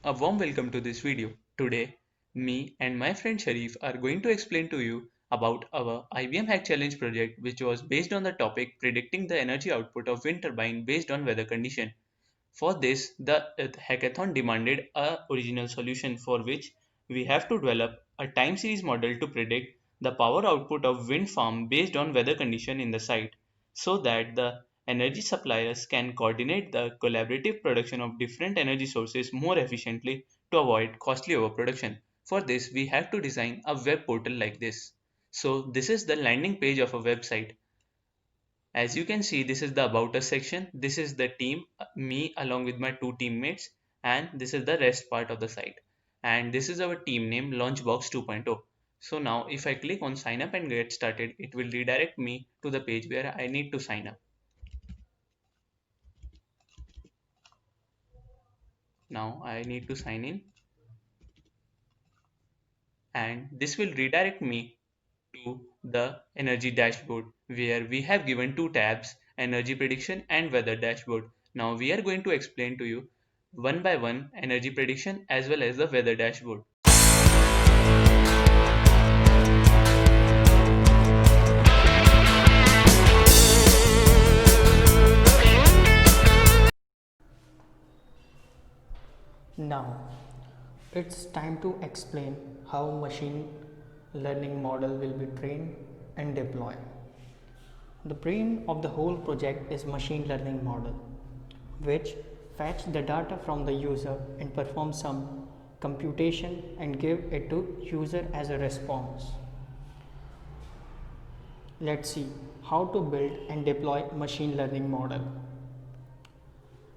A warm welcome to this video. Today, me and my friend Sharif are going to explain to you about our IBM Hack Challenge project, which was based on the topic predicting the energy output of wind turbine based on weather condition. For this, the hackathon demanded a original solution for which we have to develop a time series model to predict the power output of wind farm based on weather condition in the site, so that the energy suppliers can coordinate the collaborative production of different energy sources more efficiently to avoid costly overproduction. For this, we have to design a web portal like this. So this is the landing page of a website. As you can see, this is the About Us section. This is the team, me along with my two teammates, and this is the rest part of the site. And this is our team name, Launchbox 2.0. So now if I click on sign up and get started, it will redirect me to the page where I need to sign up. Now I need to sign in, and this will redirect me to the energy dashboard where we have given two tabs, energy prediction and weather dashboard. Now we are going to explain to you one by one energy prediction as well as the weather dashboard. Now, it's time to explain how machine learning model will be trained and deployed. The brain of the whole project is machine learning model, which fetch the data from the user and perform some computation and give it to user as a response. Let's see how to build and deploy machine learning model.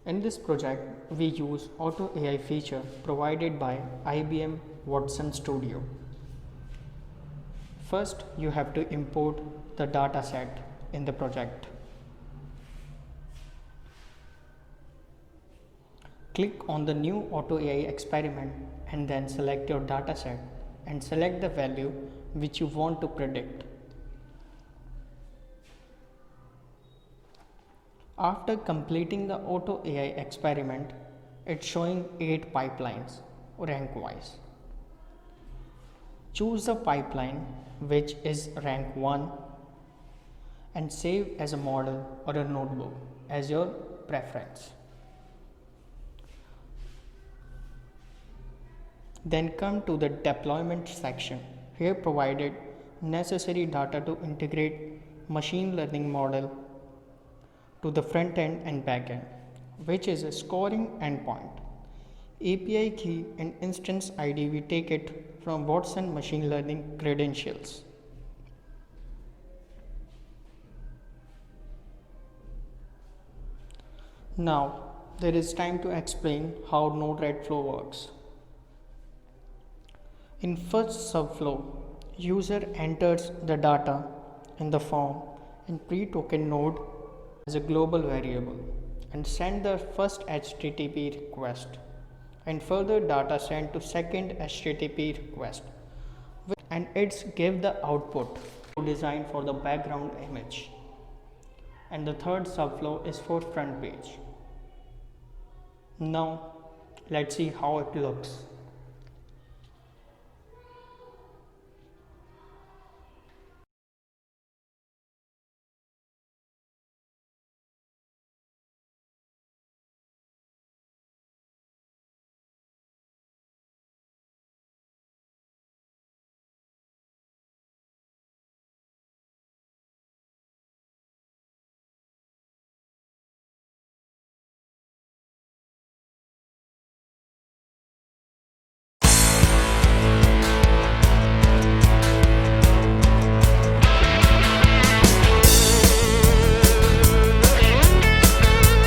In this project, we use Auto AI feature provided by IBM Watson Studio. First, you have to import the data set in the project. Click on the new Auto AI experiment and then select your data set and select the value which you want to predict. After completing the Auto AI experiment, it's showing 8 pipelines rank wise. Choose the pipeline which is rank 1 and save as a model or a notebook as your preference. Then come to the deployment section. Here provided necessary data to integrate machine learning model to the front end and back end, which is a scoring endpoint. API key and instance ID we take it from Watson machine learning credentials. Now there is time to explain how Node-RED flow works. In first subflow, user enters the data in the form in pre-token node as a global variable and send the first HTTP request and further data sent to second HTTP request and it's give the output designed for the background image. And the third subflow is for front page. Now let's see how it looks.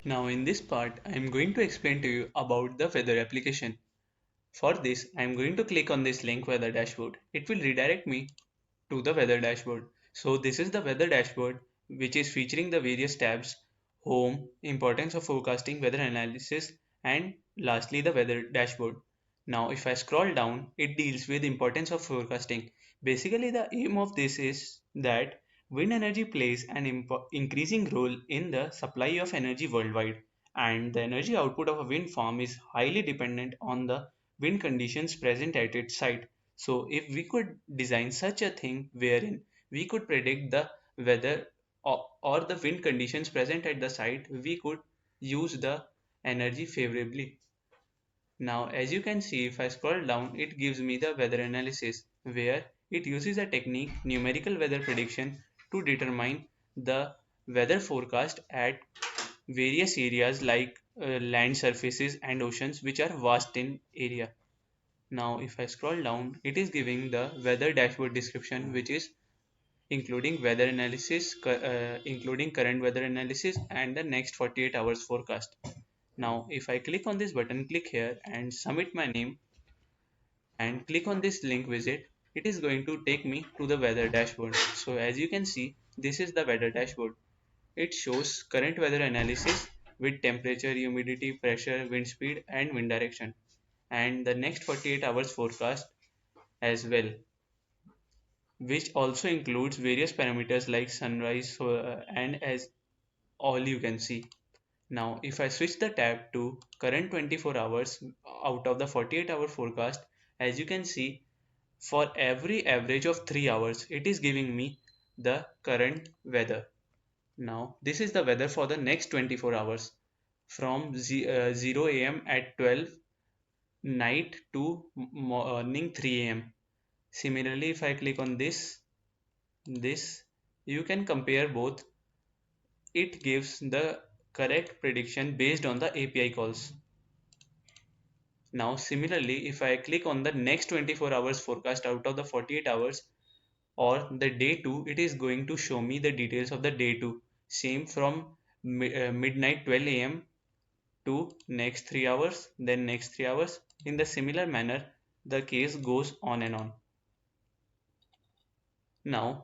Now in this part, I am going to explain to you about the weather application. For this, I am going to click on this link weather dashboard. It will redirect me to the weather dashboard. So this is the weather dashboard which is featuring the various tabs: home, importance of forecasting, weather analysis, and lastly the weather dashboard. Now if I scroll down, it deals with importance of forecasting. Basically the aim of this is that wind energy plays an increasing role in the supply of energy worldwide, and the energy output of a wind farm is highly dependent on the wind conditions present at its site. So if we could design such a thing wherein we could predict the weather or the wind conditions present at the site, we could use the energy favorably. Now, as you can see, if I scroll down, it gives me the weather analysis, where it uses a technique, numerical weather prediction, to determine the weather forecast at various areas like land surfaces and oceans, which are vast in area. Now, if I scroll down, it is giving the weather dashboard description, which is including weather analysis, including current weather analysis and the next 48 hours forecast. Now, if I click on this button, click here and submit my name and click on this link visit, it is going to take me to the weather dashboard. So as you can see, this is the weather dashboard. It shows current weather analysis with temperature, humidity, pressure, wind speed and wind direction, and the next 48 hours forecast as well, which also includes various parameters like sunrise, and as all you can see. Now, if I switch the tab to current 24 hours out of the 48-hour forecast, as you can see, for every average of 3 hours, it is giving me the current weather. Now, this is the weather for the next 24 hours from 0 a.m. at 12 night to morning 3 a.m. Similarly, if I click on this, you can compare both. It gives the correct prediction based on the API calls. Now, similarly, if I click on the next 24 hours forecast out of the 48 hours or the day 2, it is going to show me the details of the day 2. Same from midnight 12 a.m. to next 3 hours, then next 3 hours. In the similar manner, the case goes on and on. Now,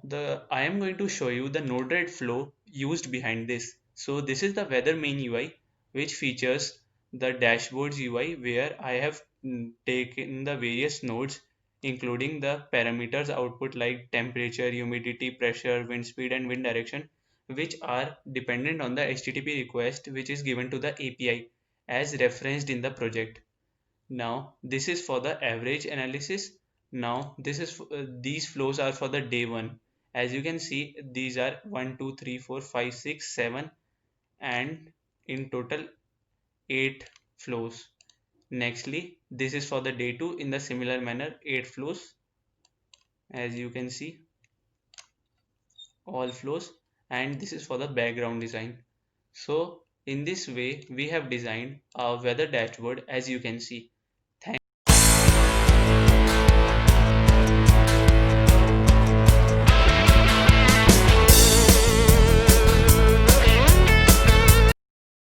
I am going to show you the Node-RED flow used behind this. So this is the weather main UI, which features the dashboards UI, where I have taken the various nodes, including the parameters output like temperature, humidity, pressure, wind speed, and wind direction, which are dependent on the HTTP request, which is given to the API as referenced in the project. Now this is for the average analysis. Now these flows are for the day 1. As you can see, these are 1 2 3 4 5 6 7, and in total 8 flows. Nextly, this is for the day 2 in the similar manner, 8 flows. As you can see, all flows, and this is for the background design. So in this way we have designed a weather dashboard, as you can see.